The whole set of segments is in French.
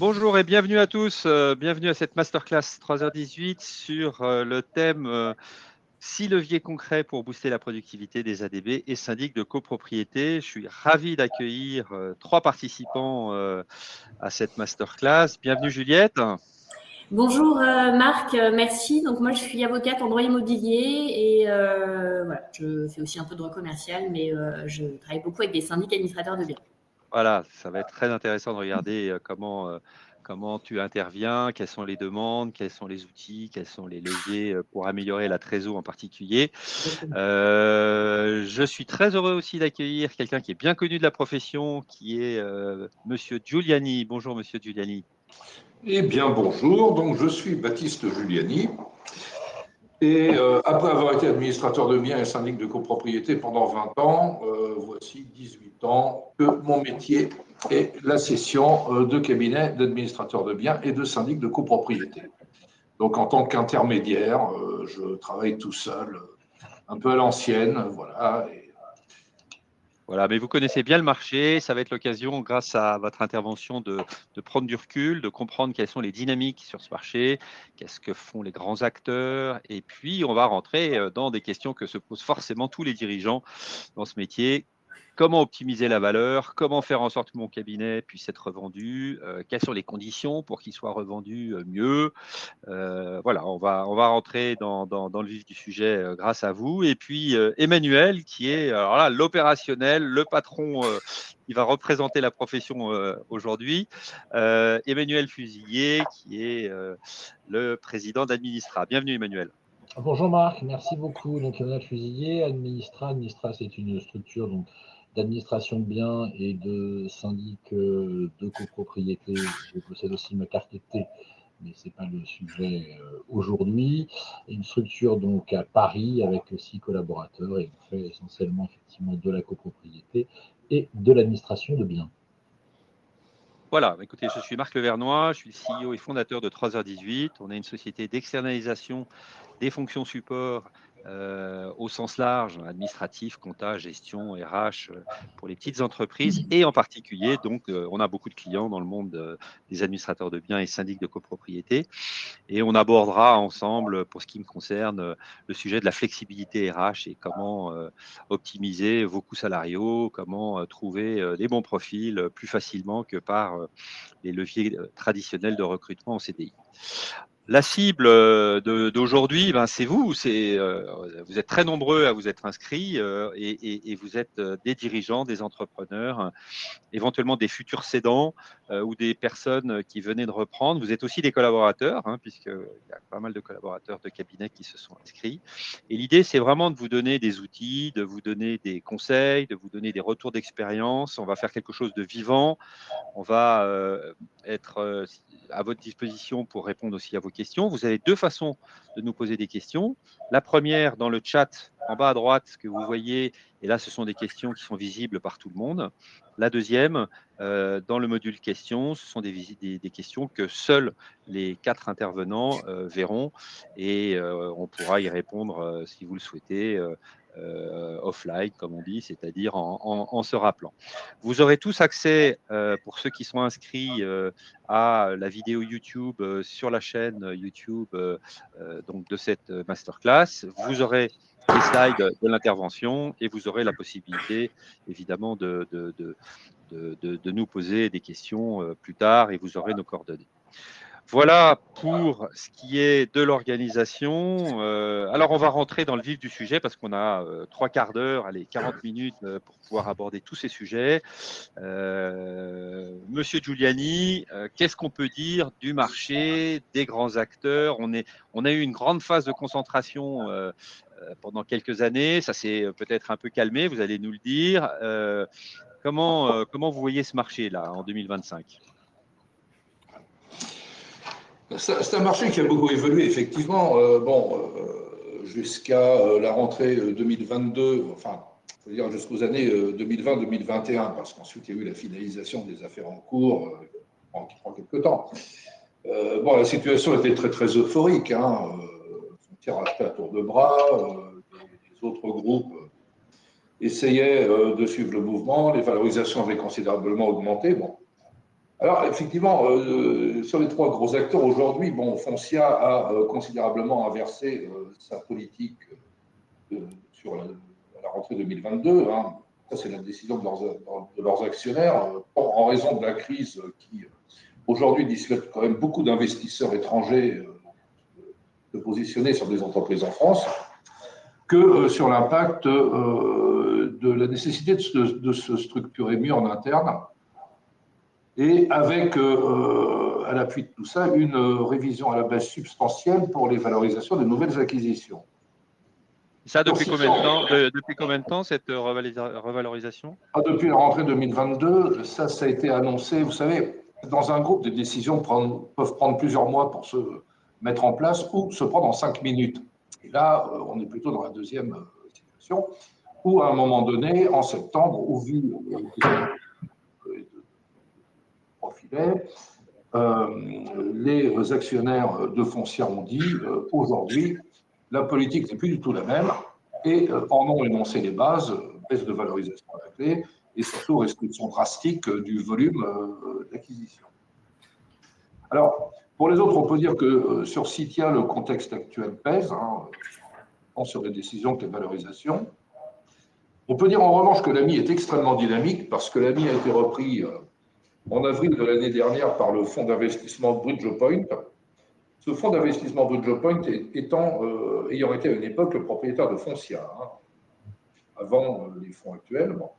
Bonjour et bienvenue à tous. Bienvenue à cette masterclass 3h18 sur le thème 6 leviers concrets pour booster la productivité des ADB et syndics de copropriété. Je suis ravi d'accueillir 3 participants à cette masterclass. Bienvenue Juliette. Bonjour Marc, merci. Donc moi je suis avocate en droit immobilier et voilà, je fais aussi un peu de droit commercial, mais je travaille beaucoup avec des syndics administrateurs de biens. Voilà, ça va être très intéressant de regarder comment tu interviens, quelles sont les demandes, quels sont les outils, quels sont les leviers pour améliorer la trésor en particulier. Je suis très heureux aussi d'accueillir quelqu'un qui est bien connu de la profession, qui est Monsieur Giuliani. Bonjour Monsieur Giuliani. Eh bien, bonjour. Donc, je suis Baptiste Giuliani. Et après avoir été administrateur de biens et syndic de copropriété pendant 20 ans, voici 18 ans que mon métier est la cession de cabinets d'administrateurs de biens et de syndic de copropriété. Donc, en tant qu'intermédiaire, je travaille tout seul, un peu à l'ancienne, voilà. Voilà, mais vous connaissez bien le marché. Ça va être l'occasion, grâce à votre intervention, de prendre du recul, de comprendre quelles sont les dynamiques sur ce marché, qu'est-ce que font les grands acteurs. Et puis, on va rentrer dans des questions que se posent forcément tous les dirigeants dans ce métier. Comment optimiser la valeur? Comment faire en sorte que mon cabinet puisse être revendu? Quelles sont les conditions pour qu'il soit revendu mieux? Voilà, on va rentrer dans le vif du sujet grâce à vous. Et puis Emmanuel, qui est alors là l'opérationnel, le patron qui va représenter la profession aujourd'hui. Emmanuel Fusilier, qui est le président d'Administra. Bienvenue Emmanuel. Bonjour Marc, merci beaucoup. Donc Emmanuel Fusilier, Administra, c'est une structure d'administration de biens et de syndic de copropriété. Je possède aussi ma carte T, mais ce n'est pas le sujet aujourd'hui. Une structure donc à Paris avec 6 collaborateurs et on fait essentiellement effectivement de la copropriété et de l'administration de biens. Voilà, écoutez, je suis Marc Levernois, je suis le CEO et fondateur de 3h18. On est une société d'externalisation des fonctions support au sens large, administratif, compta, gestion, RH, pour les petites entreprises et en particulier, donc, on a beaucoup de clients dans le monde des administrateurs de biens et syndics de copropriété. Et on abordera ensemble, pour ce qui me concerne, le sujet de la flexibilité RH et comment optimiser vos coûts salariaux, comment trouver les bons profils plus facilement que par les leviers traditionnels de recrutement en CDI. La cible d'aujourd'hui, ben, c'est vous. Vous êtes très nombreux à vous être inscrits et vous êtes des dirigeants, des entrepreneurs, éventuellement des futurs cédants ou des personnes qui venaient de reprendre. Vous êtes aussi des collaborateurs, hein, puisqu'il y a pas mal de collaborateurs de cabinet qui se sont inscrits. Et l'idée, c'est vraiment de vous donner des outils, de vous donner des conseils, de vous donner des retours d'expérience. On va faire quelque chose de vivant. On va être à votre disposition pour répondre aussi à vos questions. Vous avez 2 façons de nous poser des questions. La première, dans le chat, en bas à droite, ce que vous voyez, et là, ce sont des questions qui sont visibles par tout le monde. La deuxième, dans le module questions, ce sont des questions que seuls les 4 intervenants verront et on pourra y répondre si vous le souhaitez offline, comme on dit, c'est-à-dire en se rappelant. Vous aurez tous accès, pour ceux qui sont inscrits, à la vidéo YouTube sur la chaîne YouTube donc de cette masterclass. Vous aurez les slides de l'intervention et vous aurez la possibilité, évidemment, de nous poser des questions plus tard et vous aurez nos coordonnées. Voilà pour ce qui est de l'organisation. Alors, on va rentrer dans le vif du sujet parce qu'on a 3/4 d'heure, allez, 40 minutes pour pouvoir aborder tous ces sujets. Monsieur Giuliani, qu'est-ce qu'on peut dire du marché, des grands acteurs? On a eu une grande phase de concentration pendant quelques années. Ça s'est peut-être un peu calmé, vous allez nous le dire. Comment vous voyez ce marché-là en 2025? C'est un marché qui a beaucoup évolué, effectivement. Jusqu'à la rentrée 2022, enfin, il faut dire jusqu'aux années 2020-2021, parce qu'ensuite, il y a eu la finalisation des affaires en cours qui prend quelques temps. La situation était très, très euphorique. On tire acheter à tour de bras. Les autres groupes essayaient de suivre le mouvement. Les valorisations avaient considérablement augmenté. Bon. Alors, effectivement, sur les trois gros acteurs aujourd'hui, bon, Foncia a considérablement inversé sa politique sur la rentrée 2022. Hein. Ça, c'est la décision de leurs actionnaires, en raison de la crise qui, aujourd'hui, dissuade quand même beaucoup d'investisseurs étrangers de positionner sur des entreprises en France, que sur l'impact de la nécessité de se structurer mieux en interne, et avec, à l'appui de tout ça, une révision à la baisse substantielle pour les valorisations des nouvelles acquisitions. Ça, depuis combien de temps cette revalorisation? Depuis la rentrée 2022, ça a été annoncé. Vous savez, dans un groupe, des décisions peuvent prendre plusieurs mois pour se mettre en place ou se prendre en 5 minutes. Et là, on est plutôt dans la deuxième situation, où à un moment donné, en septembre, au vu profilet, les actionnaires de Foncia ont dit aujourd'hui, la politique n'est plus du tout la même et en ont énoncé les bases, baisse de valorisation à la clé et surtout restriction drastique du volume d'acquisition. Alors, pour les autres, on peut dire que sur Citia, le contexte actuel pèse, tant sur les décisions que les valorisations. On peut dire en revanche que l'AMI est extrêmement dynamique parce que l'AMI a été repris en avril de l'année dernière par le fonds d'investissement Bridgepoint. Ce fonds d'investissement Bridgepoint ayant été à une époque le propriétaire de Foncia, avant les fonds actuels. Bon.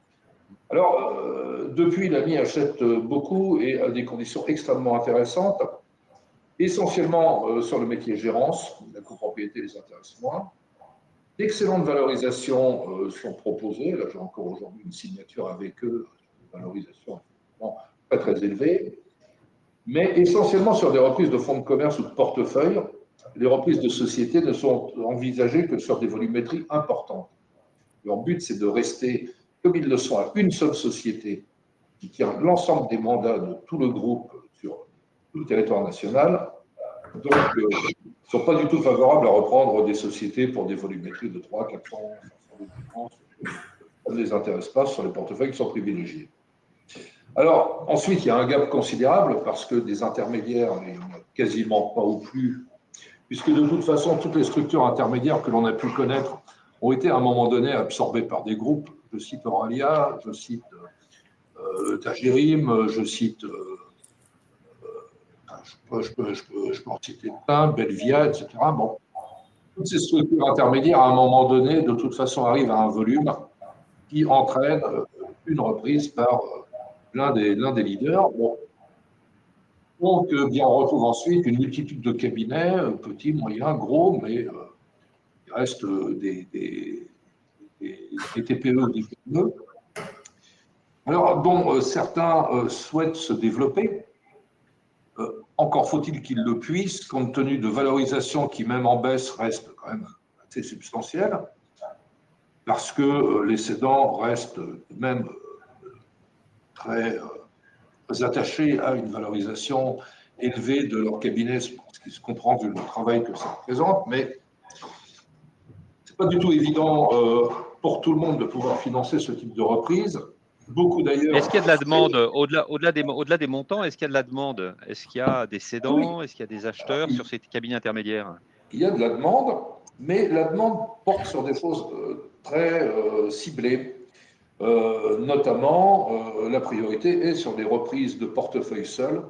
Alors, depuis, l'AMI achète beaucoup et à des conditions extrêmement intéressantes, essentiellement sur le métier gérance, la copropriété les intéresse moins. D'excellentes valorisations sont proposées. Là, j'ai encore aujourd'hui une signature avec eux, une valorisation très, très élevée, mais essentiellement sur des reprises de fonds de commerce ou de portefeuille. Les reprises de sociétés ne sont envisagées que sur des volumétries importantes. Leur but, c'est de rester, comme ils le sont, à une seule société qui tient l'ensemble des mandats de tout le groupe sur tout le territoire national. Donc, ils ne sont pas du tout favorables à reprendre des sociétés pour des volumétries de 300, 400, 500 ça ne les intéresse pas sur les portefeuilles qui sont privilégiés. Alors, ensuite, il y a un gap considérable parce que des intermédiaires, il n'y en a quasiment pas ou plus, puisque de toute façon, toutes les structures intermédiaires que l'on a pu connaître ont été à un moment donné absorbées par des groupes. Je cite Auralia, je cite Tagerim, je cite, je peux en citer plein, Belvia, etc. Bon, toutes ces structures intermédiaires, à un moment donné, de toute façon, arrivent à un volume qui entraîne une reprise par l'un des leaders. Bon. Donc, bien, on retrouve ensuite une multitude de cabinets, petits, moyens, gros, mais il reste des TPE, des PME. Alors, dont certains souhaitent se développer. Encore faut-il qu'ils le puissent, compte tenu de valorisations qui, même en baisse, restent quand même assez substantielles, parce que les cédants restent même très attachés à une valorisation élevée de leur cabinet, ce qui se comprend vu le travail que ça représente, mais ce n'est pas du tout évident pour tout le monde de pouvoir financer ce type de reprise. Beaucoup d'ailleurs. Est-ce qu'il y a de la demande, au-delà des montants, est-ce qu'il y a de la demande? Est-ce qu'il y a des cédants? Est-ce qu'il y a des acheteurs sur ces cabinets intermédiaires? Il y a de la demande, mais la demande porte sur des choses très ciblées. Notamment, la priorité est sur des reprises de portefeuille seuls,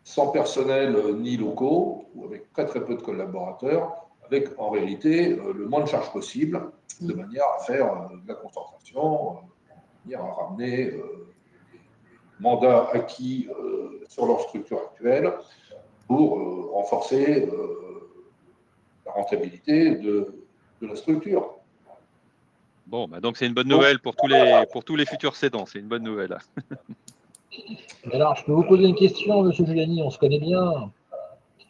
sans personnel ni locaux, ou avec très très peu de collaborateurs, avec en réalité le moins de charges possible, de manière à faire de la concentration, de manière à ramener les mandats acquis sur leur structure actuelle pour renforcer la rentabilité de la structure. Bon, bah donc c'est une bonne nouvelle pour tous les futurs cédants, c'est une bonne nouvelle. Alors, je peux vous poser une question, M. Giuliani, on se connaît bien.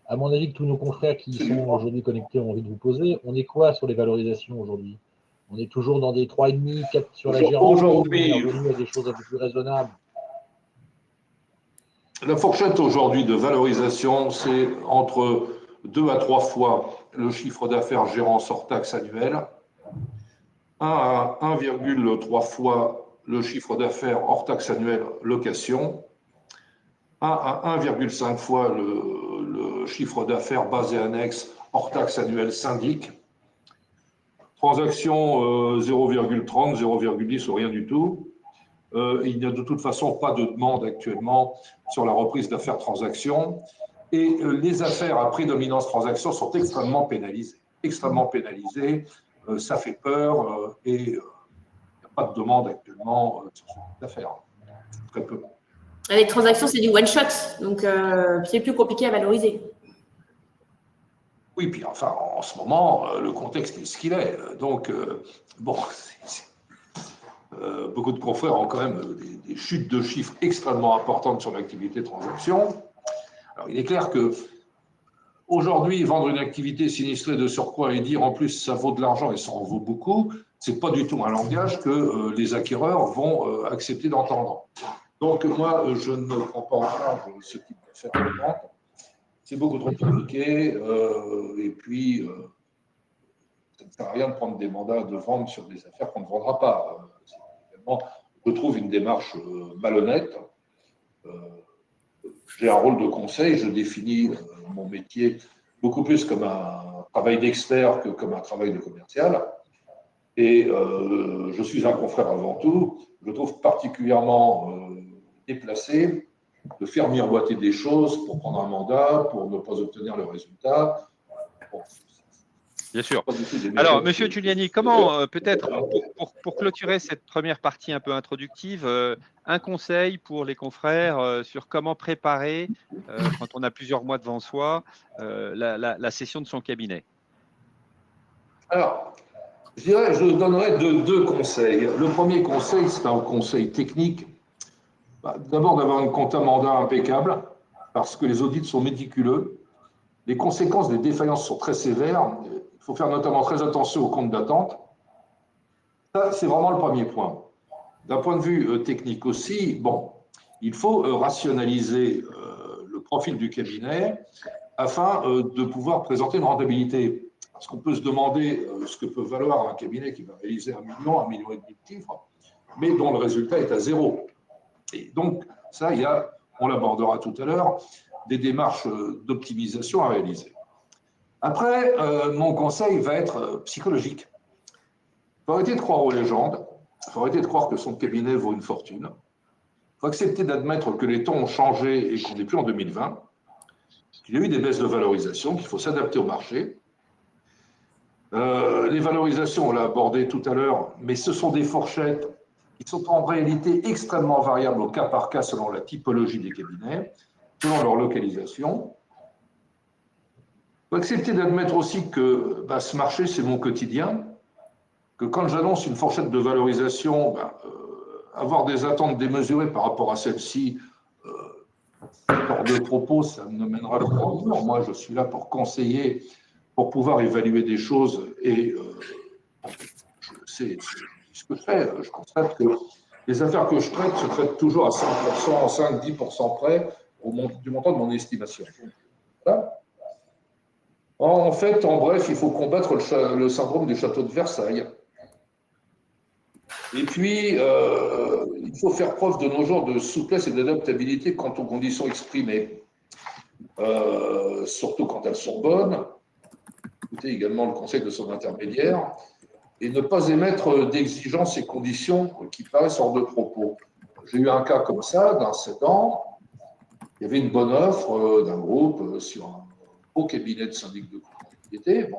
À mon avis, que tous nos confrères qui sont aujourd'hui connectés ont envie de vous poser. On est quoi sur les valorisations aujourd'hui? On est toujours dans des 3,5, 4 sur la gérance, aujourd'hui, on est revenu à des choses un peu plus raisonnables. La fourchette aujourd'hui de valorisation, c'est entre 2 à 3 fois le chiffre d'affaires gérance hors taxe annuel, 1 à 1,3 fois le chiffre d'affaires hors taxe annuel location, à 1,5 fois le chiffre d'affaires basé annexe hors taxe annuelle syndic. Transaction 0,30, 0,10 ou rien du tout. Il n'y a de toute façon pas de demande actuellement sur la reprise d'affaires transactions. Et les affaires à prédominance transaction sont extrêmement pénalisées. Extrêmement pénalisées. Ça fait peur et il n'y a pas de demande actuellement sur ce type d'affaires. Très peu. Les transactions, c'est du one-shot, donc c'est plus compliqué à valoriser. Oui, puis enfin, en ce moment, le contexte est ce qu'il est. Donc, bon, beaucoup de confrères ont quand même des chutes de chiffres extrêmement importantes sur l'activité de transaction. Alors, il est clair que aujourd'hui, vendre une activité sinistrée de surcroît et dire en plus ça vaut de l'argent et ça en vaut beaucoup, c'est pas du tout un langage que les acquéreurs vont accepter d'entendre. Donc, moi, je ne prends pas en charge ce type d'affaires de vente. C'est beaucoup trop compliqué. Et puis, ça ne sert à rien de prendre des mandats de vente sur des affaires qu'on ne vendra pas. Je trouve une démarche malhonnête. J'ai un rôle de conseil. Je définis mon métier beaucoup plus comme un travail d'expert que comme un travail de commercial. Et je suis un confrère avant tout. Je trouve particulièrement déplacé de faire miroiter des choses pour prendre un mandat, pour ne pas obtenir le résultat. Bon, bien sûr. Alors, Monsieur Giuliani, comment peut-être pour clôturer cette première partie un peu introductive, un conseil pour les confrères sur comment préparer, quand on a plusieurs mois devant soi, la session de son cabinet? Alors, je donnerais deux conseils. Le premier conseil, c'est un conseil technique. D'abord, d'avoir une compta mandat impeccable, parce que les audits sont méticuleux. Les conséquences des défaillances sont très sévères. Il faut faire notamment très attention aux comptes d'attente. Ça, c'est vraiment le premier point. D'un point de vue technique aussi, bon, il faut rationaliser le profil du cabinet afin de pouvoir présenter une rentabilité. Parce qu'on peut se demander ce que peut valoir un cabinet qui va réaliser 1 million, 1,5 million de chiffres, mais dont le résultat est à zéro. Et donc, ça, on l'abordera tout à l'heure, des démarches d'optimisation à réaliser. Après, mon conseil va être psychologique. Il faut arrêter de croire aux légendes, il faut arrêter de croire que son cabinet vaut une fortune. Il faut accepter d'admettre que les temps ont changé et qu'on n'est plus en 2020, qu'il y a eu des baisses de valorisation, qu'il faut s'adapter au marché. Les valorisations, on l'a abordé tout à l'heure, mais ce sont des fourchettes qui sont en réalité extrêmement variables au cas par cas selon la typologie des cabinets, selon leur localisation. Il faut accepter d'admettre aussi que ce marché, c'est mon quotidien, que quand j'annonce une fourchette de valorisation, avoir des attentes démesurées par rapport à celle-ci, hors de propos, ça ne mènera pas à rien. Moi, je suis là pour conseiller, pour pouvoir évaluer des choses et c'est ce que je fais. Je constate que les affaires que je traite se traitent toujours à 5%, 5-10% près du montant de mon estimation. Voilà. En fait, en bref, il faut combattre le syndrome du château de Versailles. Et puis, il faut faire preuve de nos jours de souplesse et d'adaptabilité quant aux conditions exprimées, surtout quand elles sont bonnes. Écoutez également le conseil de son intermédiaire et ne pas émettre d'exigences et conditions qui paraissent hors de propos. J'ai eu un cas comme ça, d'un cédant. Il y avait une bonne offre d'un groupe sur un beau cabinet de syndic de copropriété.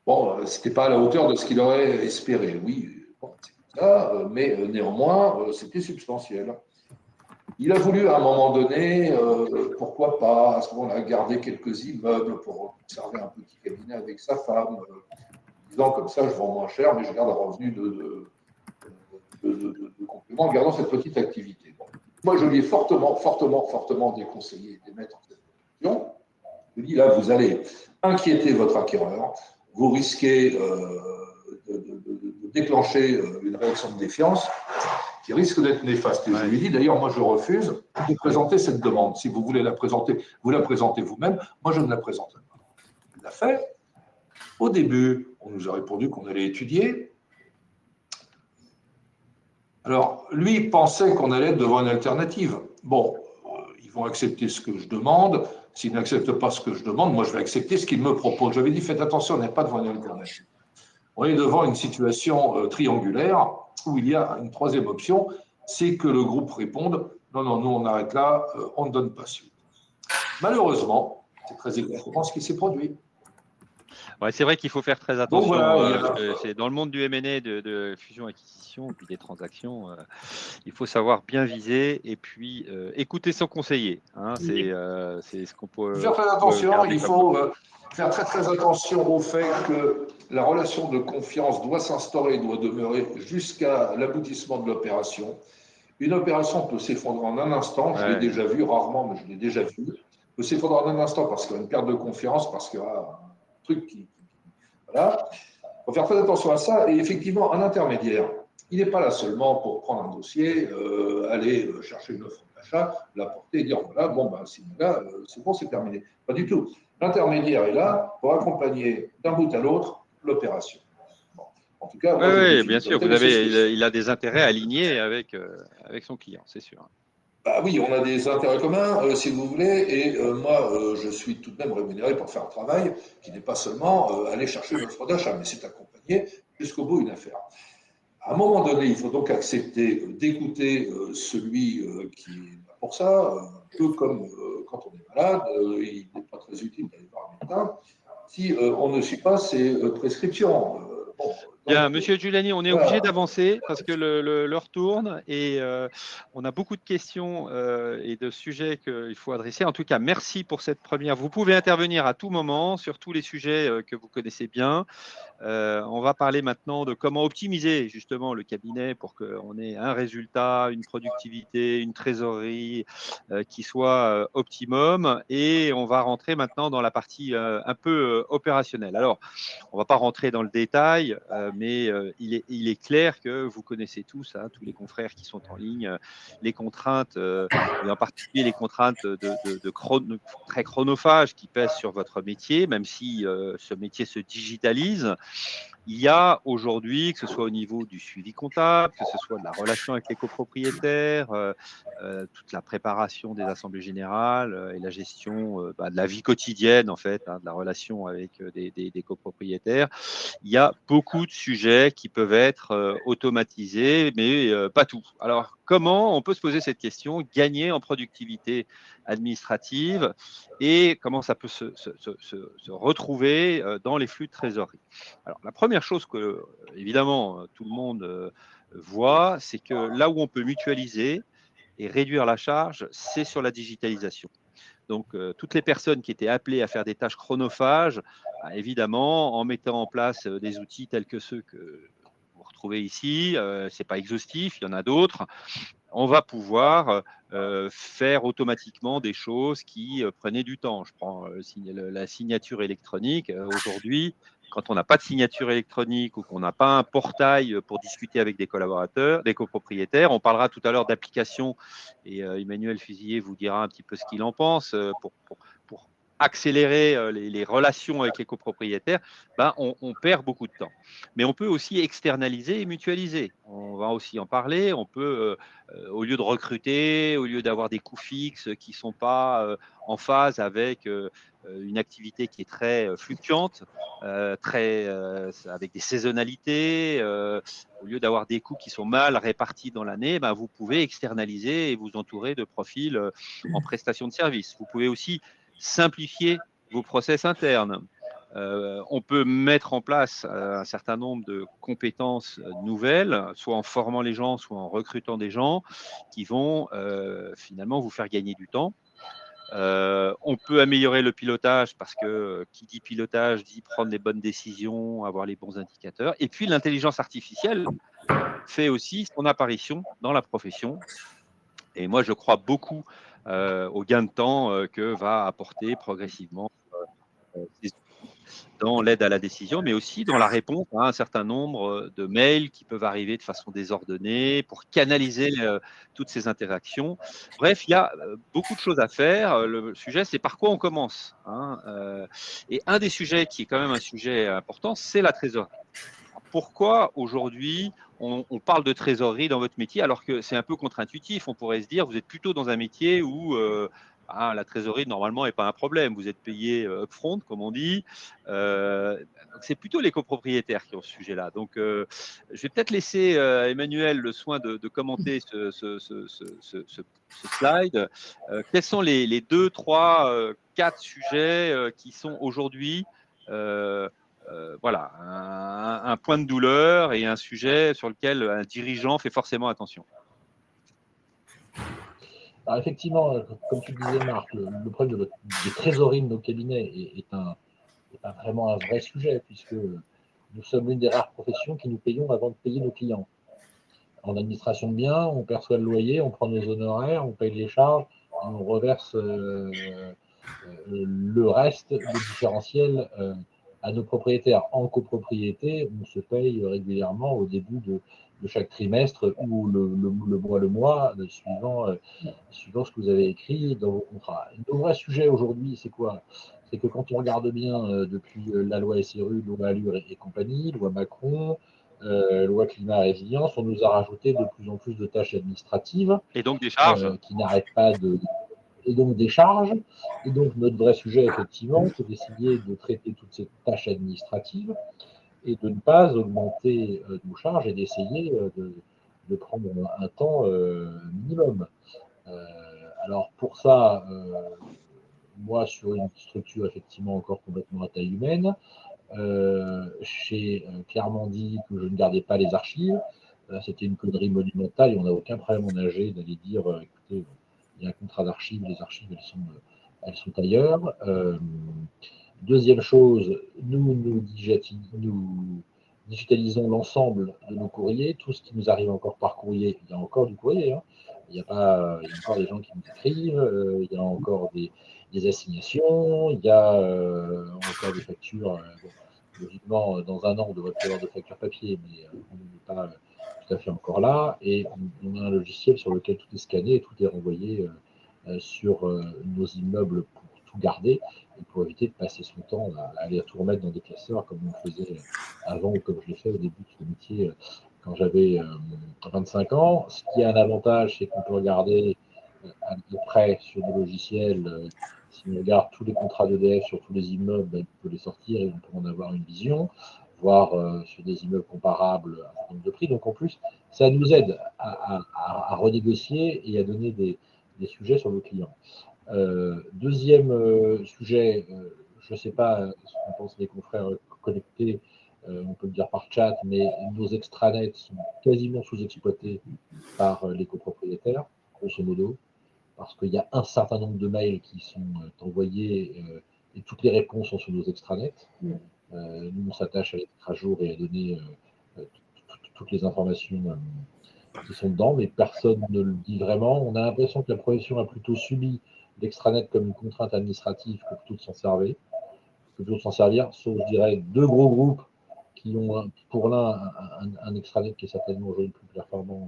Bon, ce n'était pas à la hauteur de ce qu'il aurait espéré. Oui, c'est comme ça, mais néanmoins, c'était substantiel. Il a voulu, à un moment donné, pourquoi pas, à ce moment-là, garder quelques immeubles pour conserver un petit cabinet avec sa femme, disant comme ça, je vends moins cher, mais je garde un revenu de complément en gardant cette petite activité. Bon. Moi, je lui ai fortement déconseillé d'émettre cette position. Je lui ai dit, là, vous allez inquiéter votre acquéreur, vous risquez de déclencher une réaction de défiance qui risque d'être néfaste. Et je lui ai dit, d'ailleurs, moi, je refuse de présenter cette demande. Si vous voulez la présenter, vous la présentez vous-même. Moi, je ne la présente pas. Il l'a fait. Au début, on nous a répondu qu'on allait étudier. Alors, lui pensait qu'on allait être devant une alternative. Bon, vont accepter ce que je demande. S'ils n'acceptent pas ce que je demande, moi, je vais accepter ce qu'ils me proposent. J'avais dit, faites attention, on n'est pas devant une alternative. On est devant une situation triangulaire où il y a une troisième option, c'est que le groupe réponde « Non, non, nous, on arrête là, on ne donne pas suite ». Malheureusement, c'est très exactement ce qui s'est produit. Ouais, c'est vrai qu'il faut faire très attention. Donc voilà, c'est dans le monde du M&A, de fusion-acquisition, puis des transactions, il faut savoir bien viser et puis écouter son conseiller. Hein, c'est ce qu'on peut faire très attention, garder il faut faire très très attention au fait que la relation de confiance doit s'instaurer, doit demeurer jusqu'à l'aboutissement de l'opération. Une opération peut s'effondrer en un instant, je l'ai déjà vu, rarement, mais je l'ai déjà vu, peut s'effondrer en un instant parce qu'il y a une perte de confiance, parce qu'il y a un truc qui… Voilà. Il faut faire très attention à ça. Et effectivement, un intermédiaire, il n'est pas là seulement pour prendre un dossier, aller chercher une offre d'achat, la porter et dire voilà, bon, ben, là, c'est bon, c'est terminé. Pas du tout. L'intermédiaire est là pour accompagner d'un bout à l'autre l'opération. Bon. En tout cas, moi, oui, bien sûr, il a des intérêts alignés avec son client, c'est sûr. Bah oui, on a des intérêts communs, si vous voulez, et moi, je suis tout de même rémunéré pour faire un travail qui n'est pas seulement aller chercher une offre d'achat, mais c'est accompagner jusqu'au bout une affaire. À un moment donné, il faut donc accepter d'écouter celui qui est là pour ça, un peu comme quand on est malade, il n'est pas très utile d'aller voir un médecin si on ne suit pas ses prescriptions. Bien, Monsieur Giuliani, on est obligé d'avancer parce que l'heure tourne et on a beaucoup de questions et de sujets qu'il faut adresser. En tout cas, merci pour cette première. Vous pouvez intervenir à tout moment sur tous les sujets que vous connaissez bien. On va parler maintenant de comment optimiser justement le cabinet pour qu'on ait un résultat, une productivité, une trésorerie qui soit optimum. Et on va rentrer maintenant dans la partie un peu opérationnelle. Alors, on ne va pas rentrer dans le détail, mais il est clair que vous connaissez tous, hein, tous les confrères qui sont en ligne, les contraintes, et en particulier les contraintes très chronophages qui pèsent sur votre métier, même si ce métier se digitalise. Il y a aujourd'hui, que ce soit au niveau du suivi comptable, que ce soit de la relation avec les copropriétaires, toute la préparation des assemblées générales et la gestion de la vie quotidienne, en fait, hein, de la relation avec des copropriétaires. Il y a beaucoup de sujets qui peuvent être automatisés, mais pas tout. Alors, comment on peut se poser cette question, gagner en productivité administrative et comment ça peut se retrouver dans les flux de trésorerie. Alors, la première chose que, évidemment, tout le monde voit, c'est que là où on peut mutualiser et réduire la charge, c'est sur la digitalisation. Donc, toutes les personnes qui étaient appelées à faire des tâches chronophages, évidemment, en mettant en place des outils tels que ceux que vous retrouvez ici, ce n'est pas exhaustif, il y en a d'autres, on va pouvoir faire automatiquement des choses qui prenaient du temps. Je prends la signature électronique. Aujourd'hui, quand on n'a pas de signature électronique ou qu'on n'a pas un portail pour discuter avec des collaborateurs, des copropriétaires, on parlera tout à l'heure d'applications et Emmanuel Fusilier vous dira un petit peu ce qu'il en pense pour accélérer les relations avec les copropriétaires, on perd beaucoup de temps. Mais on peut aussi externaliser et mutualiser. On va aussi en parler. On peut, au lieu de recruter, au lieu d'avoir des coûts fixes qui ne sont pas en phase avec une activité qui est très fluctuante, avec des saisonnalités, au lieu d'avoir des coûts qui sont mal répartis dans l'année, vous pouvez externaliser et vous entourer de profils en prestation de services. Vous pouvez aussi simplifier vos process internes. On peut mettre en place un certain nombre de compétences nouvelles, soit en formant les gens, soit en recrutant des gens qui vont finalement vous faire gagner du temps. On peut améliorer le pilotage parce que qui dit pilotage dit prendre les bonnes décisions, avoir les bons indicateurs. Et puis l'intelligence artificielle fait aussi son apparition dans la profession. Et moi, je crois beaucoup au gain de temps que va apporter progressivement dans l'aide à la décision, mais aussi dans la réponse à un certain nombre de mails qui peuvent arriver de façon désordonnée pour canaliser toutes ces interactions. Bref, il y a beaucoup de choses à faire. Le sujet, c'est par quoi on commence, hein. Et un des sujets qui est quand même un sujet important, c'est la trésorerie. pourquoi aujourd'hui on parle de trésorerie dans votre métier alors que c'est un peu contre-intuitif. On pourrait se dire, vous êtes plutôt dans un métier où la trésorerie normalement n'est pas un problème. Vous êtes payé upfront, comme on dit. Donc c'est plutôt les copropriétaires qui ont ce sujet-là. Donc je vais peut-être laisser Emmanuel le soin de commenter ce slide. Quels sont les 2, 3, 4 sujets qui sont aujourd'hui voilà, un point de douleur et un sujet sur lequel un dirigeant fait forcément attention. Alors effectivement, comme tu le disais, Marc, le problème des trésoreries de nos cabinets est vraiment un vrai sujet, puisque nous sommes l'une des rares professions qui nous payons avant de payer nos clients. En administration de biens, on perçoit le loyer, on prend nos honoraires, on paye les charges, et on reverse le reste, le différentiel à nos propriétaires. En copropriété, on se paye régulièrement au début de chaque trimestre ou le mois, suivant ce que vous avez écrit dans vos contrats. Le vrai sujet aujourd'hui, c'est quoi? C'est que quand on regarde bien depuis la loi SRU, loi Allure et compagnie, loi Macron, loi climat et résilience, on nous a rajouté de plus en plus de tâches administratives et donc des charges qui n'arrêtent pas et donc des charges. Et donc notre vrai sujet, effectivement, c'est d'essayer de traiter toutes ces tâches administratives et de ne pas augmenter nos charges et d'essayer de prendre un temps minimum. Alors pour ça, moi, sur une structure effectivement encore complètement à taille humaine, j'ai clairement dit que je ne gardais pas les archives. C'était une connerie monumentale et on n'a aucun problème en AG d'aller dire écoutez, il y a un contrat d'archives, les archives elles sont ailleurs. Deuxième chose, nous digitalisons l'ensemble de nos courriers, tout ce qui nous arrive encore par courrier. Il y a encore du courrier, hein. Il y a encore des gens qui nous écrivent, il y a encore des assignations, il y a encore des factures. Logiquement, dans un an, on devrait plus avoir de factures papier, mais on n'est pas tout à fait encore là. Et on a un logiciel sur lequel tout est scanné et tout est renvoyé sur nos immeubles pour tout garder et pour éviter de passer son temps à aller tout remettre dans des classeurs comme on le faisait avant ou comme je l'ai fait au début de ce métier quand j'avais 25 ans. Ce qui a un avantage, c'est qu'on peut regarder de près sur des logiciels. Si on regarde tous les contrats d'EDF sur tous les immeubles, on peut les sortir et on peut en avoir une vision, voire sur des immeubles comparables un certain nombre de prix. Donc en plus, ça nous aide à renégocier et à donner des sujets sur nos clients. Deuxième sujet, je ne sais pas ce qu'en pensent les confrères connectés, on peut le dire par chat, mais nos extranets sont quasiment sous-exploités par les copropriétaires, grosso modo, parce qu'il y a un certain nombre de mails qui sont envoyés et toutes les réponses sont sur nos extranets. Nous, on s'attache à les mettre à jour et à donner toutes les informations qui sont dedans, mais personne ne le dit vraiment. On a l'impression que la profession a plutôt subi l'extranet comme une contrainte administrative que plutôt de s'en servir, sauf, je dirais, 2 gros groupes qui ont pour l'un un extranet qui est certainement aujourd'hui le plus performant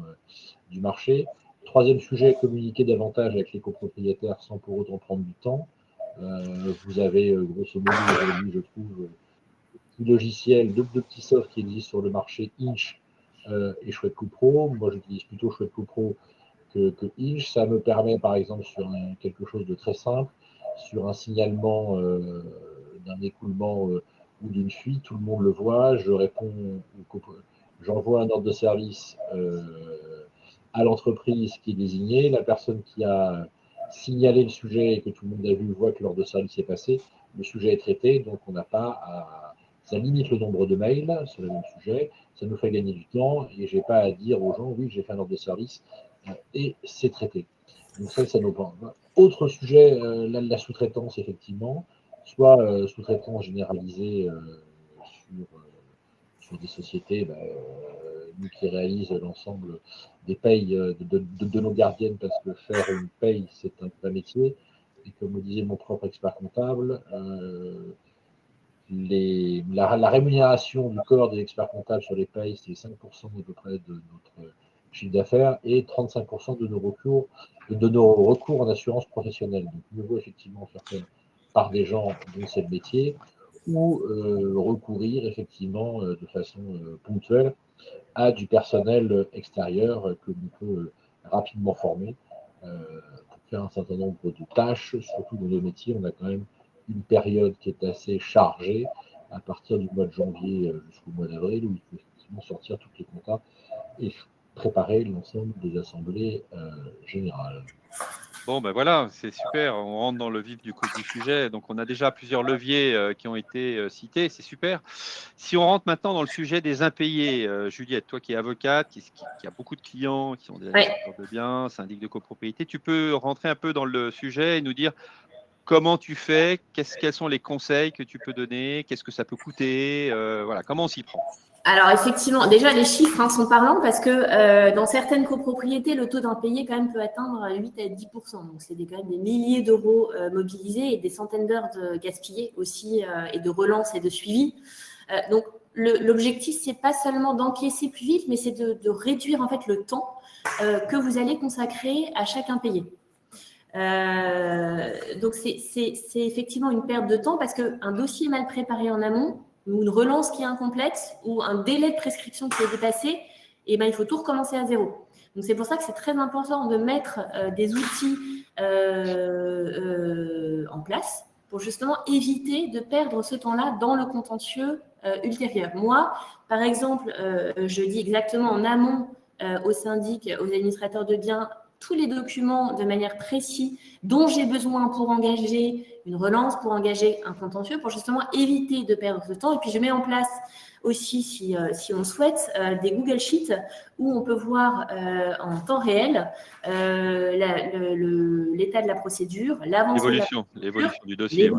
du marché. Troisième sujet, communiquer davantage avec les copropriétaires sans pour autant prendre du temps. Vous avez grosso modo aujourd'hui, je trouve, deux logiciels, deux petits softs qui existent sur le marché, Inch et Chouette CoPro. Moi, j'utilise plutôt Chouette CoPro que Inch. Ça me permet, par exemple, sur quelque chose de très simple, sur un signalement d'un écoulement ou d'une fuite, tout le monde le voit. Je réponds, j'envoie un ordre de service à l'entreprise qui est désignée. La personne qui a signalé le sujet et que tout le monde a vu voit que l'ordre de service est passé. Le sujet est traité, donc on n'a pas à. Ça limite le nombre de mails sur le même sujet, ça nous fait gagner du temps et je n'ai pas à dire aux gens oui, j'ai fait un ordre de service et c'est traité. Donc ça nous prend. Autre sujet, la sous-traitance, effectivement, soit sous-traitance généralisée sur des sociétés nous qui réalisent l'ensemble des payes de nos gardiennes, parce que faire une paye, c'est un vrai métier. Et comme me disait mon propre expert comptable, la rémunération du corps des experts comptables sur les payes, c'est 5% à peu près de notre chiffre d'affaires et 35% de nos recours en assurance professionnelle. Donc, mieux vaut effectivement faire par des gens dont c'est le métier, ou recourir effectivement de façon ponctuelle à du personnel extérieur que l'on peut rapidement former pour faire un certain nombre de tâches, surtout dans nos métiers. On a quand même une période qui est assez chargée à partir du mois de janvier jusqu'au mois d'avril, où il faut effectivement sortir toutes les comptas et préparer l'ensemble des assemblées générales. Bon, ben voilà, c'est super. On rentre dans le vif du sujet. Donc, on a déjà plusieurs leviers qui ont été cités. C'est super. Si on rentre maintenant dans le sujet des impayés, Juliette, toi qui es avocate, qui a beaucoup de clients, qui sont des administrateurs de biens, syndics de copropriété, tu peux rentrer un peu dans le sujet et nous dire comment tu fais, quels sont les conseils que tu peux donner, qu'est-ce que ça peut coûter, voilà, comment on s'y prend? Alors effectivement, déjà les chiffres sont parlants parce que dans certaines copropriétés, le taux d'impayé quand même peut atteindre 8 à 10%. Donc c'est quand même des milliers d'euros mobilisés et des centaines d'heures de gaspillées aussi et de relance et de suivi. Donc l'objectif, c'est pas seulement d'encaisser plus vite, mais c'est de réduire en fait le temps que vous allez consacrer à chaque impayé. Donc c'est effectivement une perte de temps parce qu'un dossier mal préparé en amont, ou une relance qui est incomplète, ou un délai de prescription qui est dépassé, et ben, il faut tout recommencer à zéro. Donc, c'est pour ça que c'est très important de mettre des outils en place pour justement éviter de perdre ce temps-là dans le contentieux ultérieur. Moi, par exemple, je dis exactement en amont aux syndics, aux administrateurs de biens, tous les documents de manière précise dont j'ai besoin pour engager une relance, pour engager un contentieux, pour justement éviter de perdre ce temps. Et puis, je mets en place aussi, si on souhaite, des Google Sheets où on peut voir en temps réel l'état de la procédure, l'avancée l'évolution du dossier.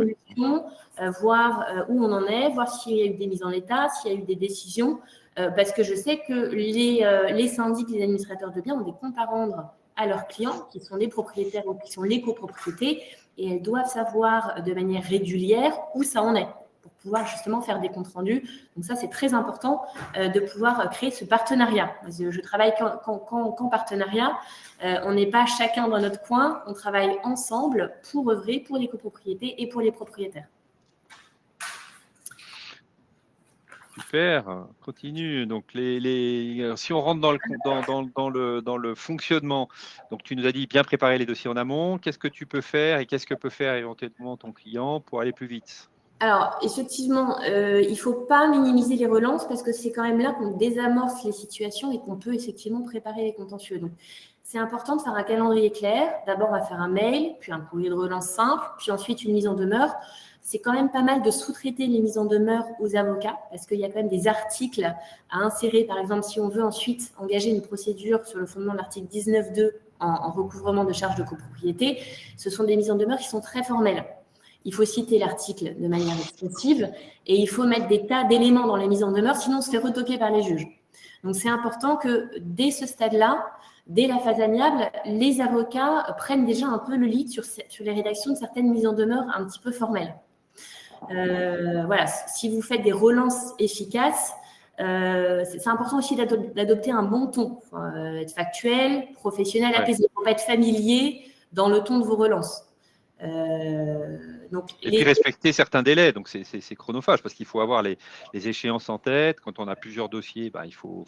Voir où on en est, voir s'il y a eu des mises en état, s'il y a eu des décisions, parce que je sais que les syndics, les administrateurs de biens ont des comptes à rendre à leurs clients, qui sont les propriétaires ou qui sont les copropriétés, et elles doivent savoir de manière régulière où ça en est, pour pouvoir justement faire des comptes rendus. Donc ça, c'est très important de pouvoir créer ce partenariat. Je travaille qu'en partenariat. On n'est pas chacun dans notre coin, on travaille ensemble pour œuvrer pour les copropriétés et pour les propriétaires. Super, continue. Donc, si on rentre dans le fonctionnement, donc tu nous as dit bien préparer les dossiers en amont. Qu'est-ce que tu peux faire et qu'est-ce que peut faire éventuellement ton client pour aller plus vite? Alors, effectivement, il ne faut pas minimiser les relances parce que c'est quand même là qu'on désamorce les situations et qu'on peut effectivement préparer les contentieux. Donc, c'est important de faire un calendrier clair. D'abord, on va faire un mail, puis un courrier de relance simple, puis ensuite une mise en demeure. C'est quand même pas mal de sous-traiter les mises en demeure aux avocats parce qu'il y a quand même des articles à insérer. Par exemple, si on veut ensuite engager une procédure sur le fondement de l'article 19.2 en recouvrement de charges de copropriété, ce sont des mises en demeure qui sont très formelles. Il faut citer l'article de manière extensive et il faut mettre des tas d'éléments dans les mises en demeure, sinon on se fait retoquer par les juges. Donc, c'est important que dès ce stade-là, dès la phase amiable, les avocats prennent déjà un peu le lead sur les rédactions de certaines mises en demeure un petit peu formelles. Voilà, si vous faites des relances efficaces, c'est important aussi d'adopter un bon ton, être factuel, professionnel, apaisé. Il ne faut pas être familier dans le ton de vos relances. Puis respecter certains délais, donc c'est chronophage parce qu'il faut avoir les échéances en tête. Quand on a plusieurs dossiers, il faut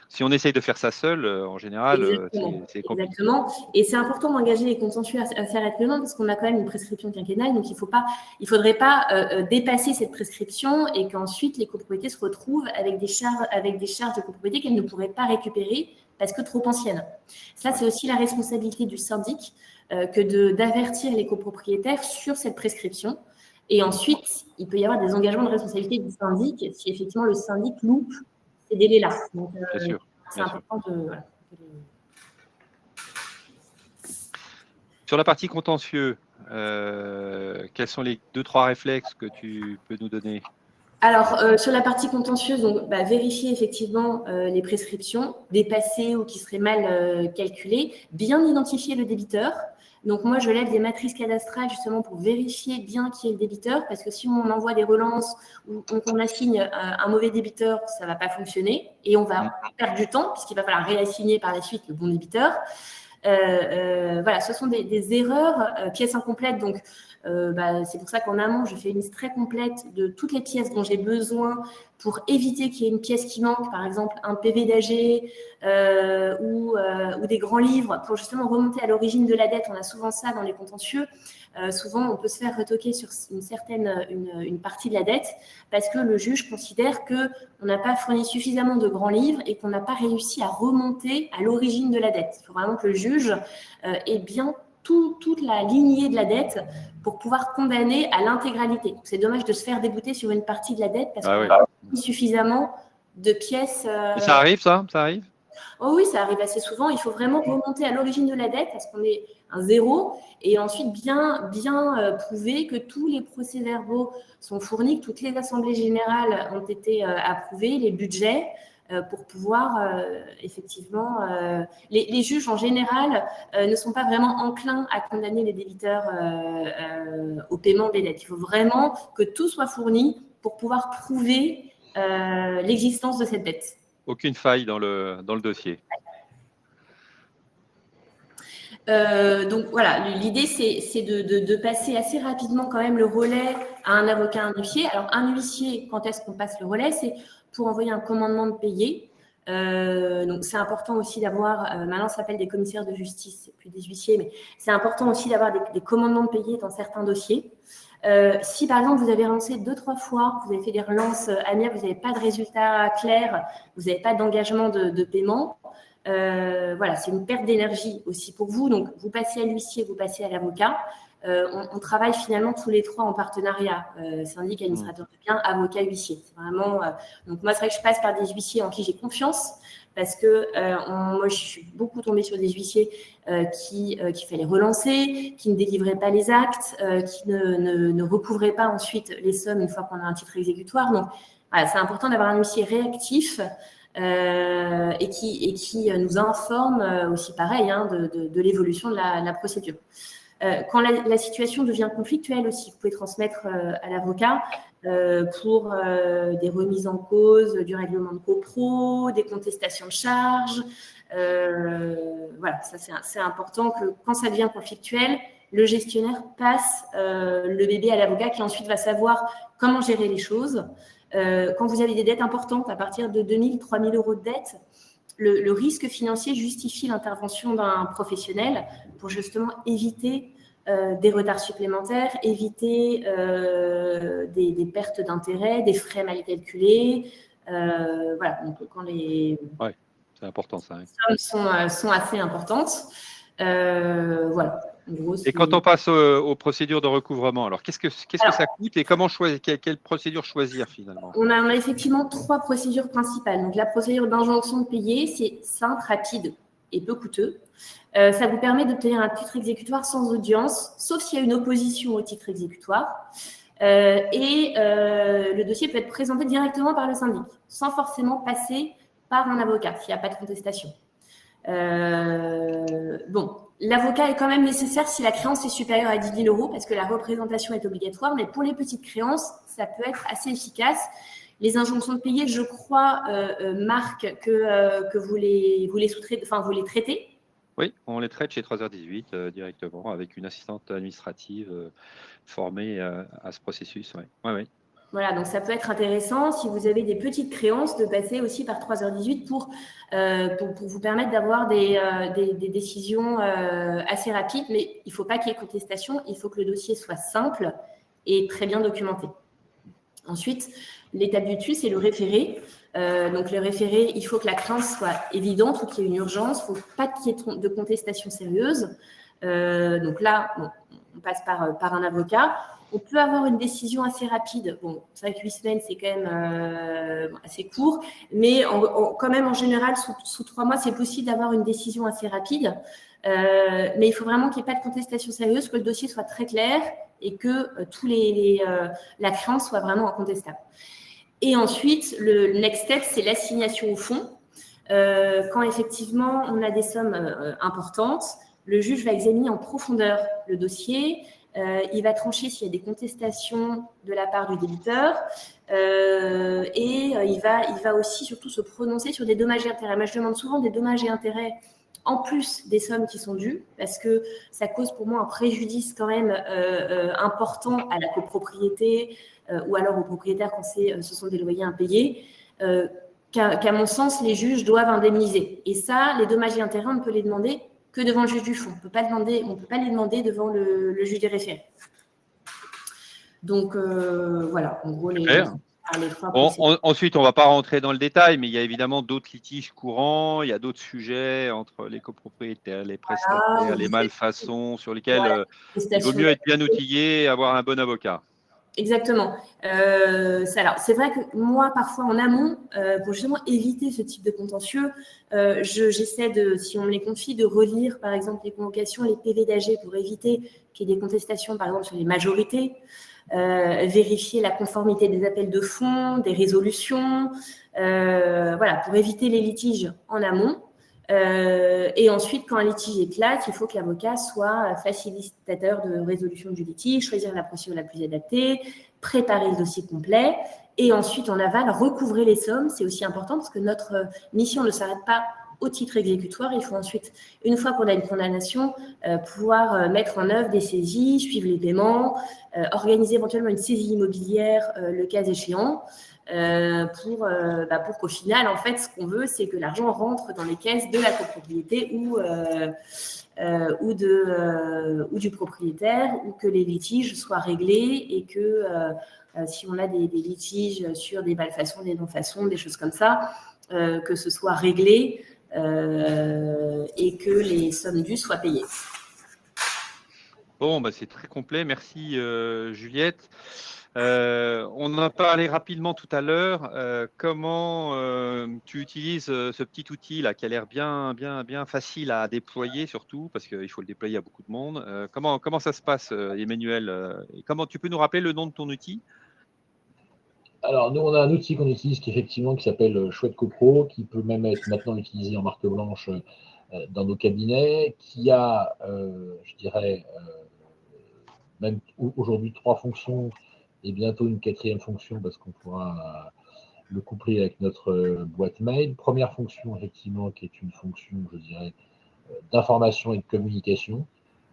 si on essaye de faire ça seul, en général, c'est compliqué. Exactement. Et c'est important d'engager les contentieux assez rapidement parce qu'on a quand même une prescription quinquennale, donc il ne faudrait pas dépasser cette prescription et qu'ensuite les copropriétés se retrouvent avec des charges de copropriété qu'elles ne pourraient pas récupérer parce que trop anciennes. Ça, c'est aussi la responsabilité du syndic que d'avertir les copropriétaires sur cette prescription. Et ensuite, il peut y avoir des engagements de responsabilité du syndic si effectivement le syndic loupe ces délais-là. Donc, c'est important de... Voilà. Sur la partie contentieux, quels sont les 2-3 réflexes que tu peux nous donner? Alors, sur la partie contentieuse, donc, vérifier effectivement les prescriptions dépassées ou qui seraient mal calculées, bien identifier le débiteur. Donc, moi, je lève des matrices cadastrales justement pour vérifier bien qui est le débiteur, parce que si on envoie des relances ou qu'on assigne un mauvais débiteur, ça ne va pas fonctionner et on va perdre du temps puisqu'il va falloir réassigner par la suite le bon débiteur. Voilà, ce sont des erreurs, pièces incomplètes. Donc, c'est pour ça qu'en amont, je fais une liste très complète de toutes les pièces dont j'ai besoin pour éviter qu'il y ait une pièce qui manque, par exemple un PV d'AG ou des grands livres, pour justement remonter à l'origine de la dette. On a souvent ça dans les contentieux. Souvent, on peut se faire retoquer sur une partie de la dette parce que le juge considère qu'on n'a pas fourni suffisamment de grands livres et qu'on n'a pas réussi à remonter à l'origine de la dette. Il faut vraiment que le juge ait bien toute la lignée de la dette pour pouvoir condamner à l'intégralité. C'est dommage de se faire débouter sur une partie de la dette parce qu'on n'a pas suffisamment de pièces. Et ça arrive, ça arrive? Oh oui, ça arrive assez souvent. Il faut vraiment remonter à l'origine de la dette parce qu'on est un zéro et ensuite bien prouver que tous les procès-verbaux sont fournis, que toutes les assemblées générales ont été approuvées, les budgets, pour pouvoir effectivement… les juges en général ne sont pas vraiment enclins à condamner les débiteurs au paiement des dettes. Il faut vraiment que tout soit fourni pour pouvoir prouver l'existence de cette dette. Aucune faille dans le dossier. Donc voilà, l'idée c'est de passer assez rapidement quand même le relais à un avocat, un huissier. Alors un huissier, quand est-ce qu'on passe le relais? C'est pour envoyer un commandement de payer. Donc c'est important aussi d'avoir, maintenant ça s'appelle des commissaires de justice, c'est plus des huissiers, mais c'est important aussi d'avoir des commandements de payer dans certains dossiers. Si par exemple vous avez relancé 2-3 fois, vous avez fait des relances amiables, vous n'avez pas de résultat clair, vous n'avez pas d'engagement de paiement, voilà, c'est une perte d'énergie aussi pour vous. Donc vous passez à l'huissier, vous passez à l'avocat. On travaille finalement tous les trois en partenariat, syndic, administrateur de biens, avocat, huissier. C'est vraiment, donc moi c'est vrai que je passe par des huissiers en qui j'ai confiance parce que moi je suis beaucoup tombée sur des huissiers qui fallait relancer, qui ne délivraient pas les actes, qui ne recouvraient pas ensuite les sommes une fois qu'on a un titre exécutoire. Donc voilà, c'est important d'avoir un huissier réactif et qui nous informe aussi pareil de l'évolution de la procédure. Quand la situation devient conflictuelle aussi, vous pouvez transmettre à l'avocat pour des remises en cause, du règlement de copro, des contestations de charges. Voilà, ça c'est important que quand ça devient conflictuel, le gestionnaire passe le bébé à l'avocat qui ensuite va savoir comment gérer les choses. Quand vous avez des dettes importantes, à partir de 2 000, 3 000 euros de dettes, le risque financier justifie l'intervention d'un professionnel pour justement éviter des retards supplémentaires, éviter des pertes d'intérêt, des frais mal calculés. Voilà, donc quand les c'est important ça. sommes sont assez importantes. Voilà. En gros, et quand on passe aux procédures de recouvrement, alors qu'est-ce que ça coûte et comment choisir, quelle procédure choisir finalement? On a effectivement 3 procédures principales. Donc la procédure d'injonction de payer, c'est simple, rapide et peu coûteux. Ça vous permet d'obtenir un titre exécutoire sans audience, sauf s'il y a une opposition au titre exécutoire. Le dossier peut être présenté directement par le syndic, sans forcément passer par un avocat, s'il n'y a pas de contestation. L'avocat est quand même nécessaire si la créance est supérieure à 10 000 euros, parce que la représentation est obligatoire, mais pour les petites créances, ça peut être assez efficace. Les injonctions de payer, je crois, Marc, que vous les sous-traitez, enfin, vous les traitez. Oui, on les traite chez 3h18 directement avec une assistante administrative formée à ce processus. Oui. Voilà, donc ça peut être intéressant si vous avez des petites créances de passer aussi par 3h18 pour vous permettre d'avoir des décisions assez rapides, mais il ne faut pas qu'il y ait contestation, il faut que le dossier soit simple et très bien documenté. Ensuite, l'étape du dessus, c'est le référé. Donc le référé, il faut que la créance soit évidente ou qu'il y ait une urgence, il ne faut pas qu'il y ait de contestation sérieuse. Donc là, on passe par un avocat. On peut avoir une décision assez rapide. Bon, c'est vrai que 8 semaines, c'est quand même assez court, mais quand même, en général, sous 3 mois, c'est possible d'avoir une décision assez rapide. Mais il faut vraiment qu'il n'y ait pas de contestation sérieuse, que le dossier soit très clair et que la créance soit vraiment incontestable. Et ensuite, le next step, c'est l'assignation au fond. Quand effectivement, on a des sommes importantes, le juge va examiner en profondeur le dossier. Il va trancher s'il y a des contestations de la part du débiteur il va aussi surtout se prononcer sur des dommages et intérêts. Moi, je demande souvent des dommages et intérêts en plus des sommes qui sont dues, parce que ça cause pour moi un préjudice quand même important à la copropriété ou alors aux propriétaires quand ce sont des loyers impayés, qu'à mon sens, les juges doivent indemniser. Et ça, les dommages et intérêts, on ne peut les demander que devant le juge du fond. On ne peut pas les demander devant le juge des référés. Donc, voilà, en gros, les trois ensuite, on ne va pas rentrer dans le détail, mais il y a évidemment d'autres litiges courants, il y a d'autres sujets entre les copropriétaires, les prestataires, les malfaçons, sur lesquels il vaut mieux être bien outillé et avoir un bon avocat. Exactement. Alors, c'est vrai que moi, parfois en amont, pour justement éviter ce type de contentieux, j'essaie si on me les confie, de relire par exemple les convocations, les PV d'AG pour éviter qu'il y ait des contestations par exemple sur les majorités, vérifier la conformité des appels de fonds, des résolutions, voilà, pour éviter les litiges en amont. Et ensuite, quand un litige éclate, il faut que l'avocat soit facilitateur de résolution du litige, choisir la procédure la plus adaptée, préparer le dossier complet, et ensuite, en aval, recouvrer les sommes. C'est aussi important parce que notre mission ne s'arrête pas au titre exécutoire. Il faut ensuite, une fois qu'on a une condamnation, pouvoir mettre en œuvre des saisies, suivre les paiements, organiser éventuellement une saisie immobilière, le cas échéant. Pour qu'au final, en fait, ce qu'on veut, c'est que l'argent rentre dans les caisses de la copropriété ou du propriétaire, ou que les litiges soient réglés et que si on a des litiges sur des malfaçons, des non-façons, des choses comme ça, que ce soit réglé et que les sommes dues soient payées. Bon, c'est très complet. Merci Juliette. On en a parlé rapidement tout à l'heure. Comment tu utilises ce petit outil là qui a l'air bien facile à déployer, surtout parce qu'il faut le déployer à beaucoup de monde. Comment ça se passe, Emmanuel? Comment tu peux nous rappeler le nom de ton outil? Alors, nous, on a un outil qu'on utilise qui s'appelle Chouette CoPro, qui peut même être maintenant utilisé en marque blanche dans nos cabinets, qui a, je dirais, même aujourd'hui 3 fonctions et bientôt une 4e fonction parce qu'on pourra le coupler avec notre boîte mail. Première fonction, effectivement, qui est une fonction, je dirais, d'information et de communication.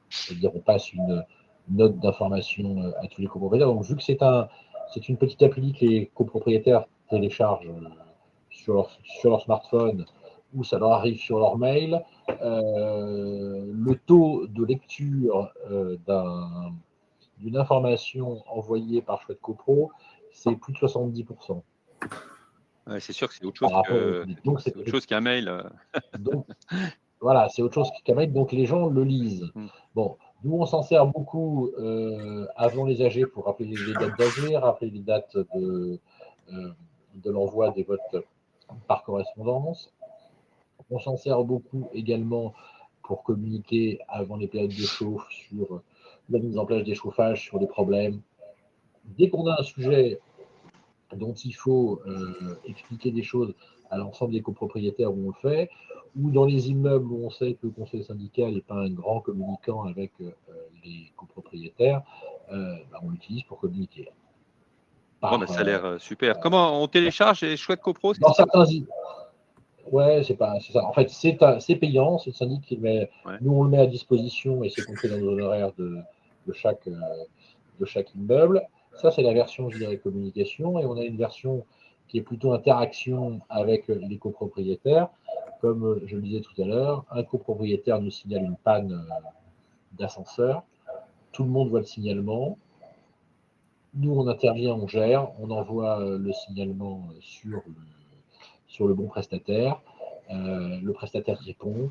C'est-à-dire, on passe une note d'information à tous les copropriétaires. Donc, vu que c'est une petite appli que les copropriétaires téléchargent sur leur smartphone ou ça leur arrive sur leur mail, le taux de lecture d'une information envoyée par Chouette CoPro, c'est plus de 70%. Ouais, c'est sûr que c'est autre chose qu'un mail. Donc, voilà, c'est autre chose qu'un mail, donc les gens le lisent. Bon, nous, on s'en sert beaucoup avant les AG pour rappeler les dates d'AG, rappeler les dates de l'envoi des votes par correspondance. On s'en sert beaucoup également pour communiquer avant les périodes de chauffe sur la mise en place des chauffages, sur des problèmes. Dès qu'on a un sujet dont il faut expliquer des choses à l'ensemble des copropriétaires où on le fait, ou dans les immeubles où on sait que le conseil syndical n'est pas un grand communicant avec les copropriétaires, on l'utilise pour communiquer. Ça a l'air super. Comment on télécharge les Chouettes CoPro? Dans certains ouais, c'est ça. En fait, c'est payant, c'est le syndic qui le met. Ouais. Nous, on le met à disposition et c'est compris dans nos honoraires de chaque immeuble. Ça, c'est la version, je dirais, communication. Et on a une version qui est plutôt interaction avec les copropriétaires. Comme je le disais tout à l'heure, un copropriétaire nous signale une panne d'ascenseur. Tout le monde voit le signalement. Nous, on intervient, on gère, on envoie le signalement sur le bon prestataire. Le prestataire répond.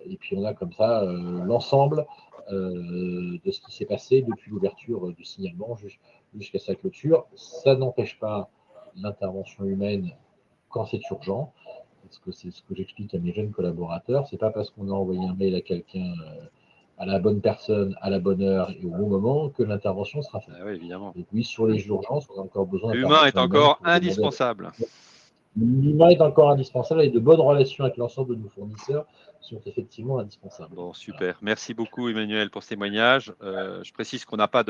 Et puis, on a comme ça l'ensemble de ce qui s'est passé depuis l'ouverture du signalement jusqu'à sa clôture. Ça n'empêche pas l'intervention humaine quand c'est urgent, parce que c'est ce que j'explique à mes jeunes collaborateurs. C'est pas parce qu'on a envoyé un mail à quelqu'un à la bonne personne, à la bonne heure et au bon moment que l'intervention sera faite. Oui, évidemment. Donc oui, sur les urgences, on a encore besoin L'humain est encore indispensable. L'humain est encore indispensable et de bonnes relations avec l'ensemble de nos fournisseurs sont effectivement indispensables. Bon, super. Voilà. Merci beaucoup, Emmanuel, pour ce témoignage. Je précise qu'on n'a pas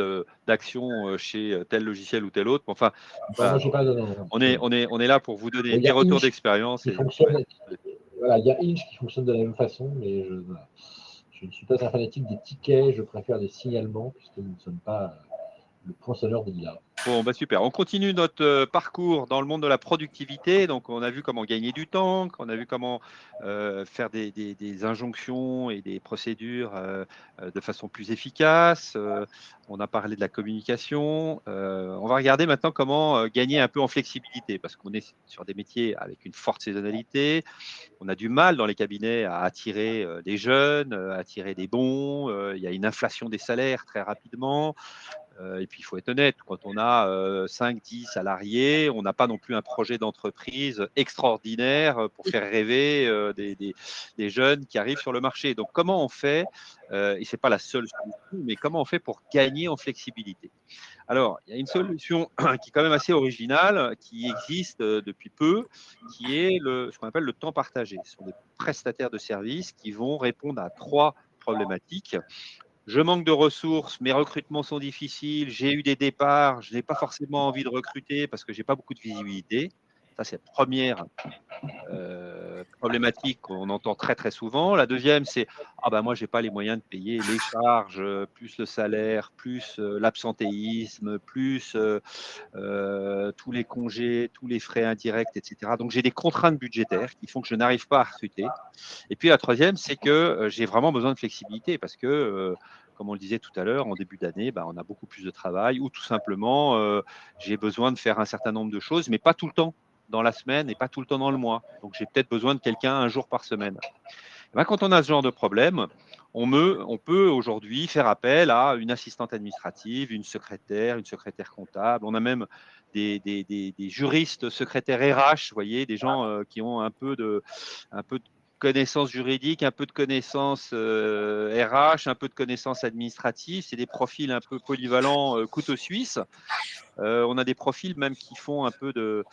d'action chez tel logiciel ou tel autre. Enfin, moi, j'ai pas de... on est là pour vous donner des retours d'expérience. voilà, il y a Inch qui fonctionne de la même façon, mais voilà. Je ne suis pas un fanatique des tickets, je préfère des signalements, puisque nous ne sommes pas le poinçonneur de lilas. Bon, bah super. On continue notre parcours dans le monde de la productivité. Donc, on a vu comment gagner du temps, on a vu comment faire des injonctions et des procédures de façon plus efficace. On a parlé de la communication. On va regarder maintenant comment gagner un peu en flexibilité, parce qu'on est sur des métiers avec une forte saisonnalité. On a du mal dans les cabinets à attirer des jeunes, attirer des bons. Il y a une inflation des salaires très rapidement. Et puis, il faut être honnête, quand on a 5-10 salariés, on n'a pas non plus un projet d'entreprise extraordinaire pour faire rêver des jeunes qui arrivent sur le marché. Donc, comment on fait, et ce n'est pas la seule solution, mais comment on fait pour gagner en flexibilité? Alors, il y a une solution qui est quand même assez originale, qui existe depuis peu, qui est ce qu'on appelle le temps partagé. Ce sont des prestataires de services qui vont répondre à 3 problématiques. Je manque de ressources, mes recrutements sont difficiles, j'ai eu des départs, je n'ai pas forcément envie de recruter parce que j'ai pas beaucoup de visibilité. Ça, c'est la première problématique qu'on entend très très souvent. La deuxième, c'est ah ben moi j'ai pas les moyens de payer les charges, plus le salaire, plus l'absentéisme, plus tous les congés, tous les frais indirects, etc. Donc j'ai des contraintes budgétaires qui font que je n'arrive pas à recruter. Et puis la troisième, c'est que j'ai vraiment besoin de flexibilité parce que, comme on le disait tout à l'heure, en début d'année, on a beaucoup plus de travail ou tout simplement, j'ai besoin de faire un certain nombre de choses, mais pas tout le temps dans la semaine et pas tout le temps dans le mois. Donc j'ai peut-être besoin de quelqu'un un jour par semaine. Quand on a ce genre de problème, on peut aujourd'hui faire appel à une assistante administrative, une secrétaire comptable. On a même des juristes secrétaires RH, vous voyez, des gens qui ont un peu de connaissances juridiques, un peu de connaissances RH, un peu de connaissances administratives. C'est des profils un peu polyvalents, couteau suisse. On a des profils même qui font un peu de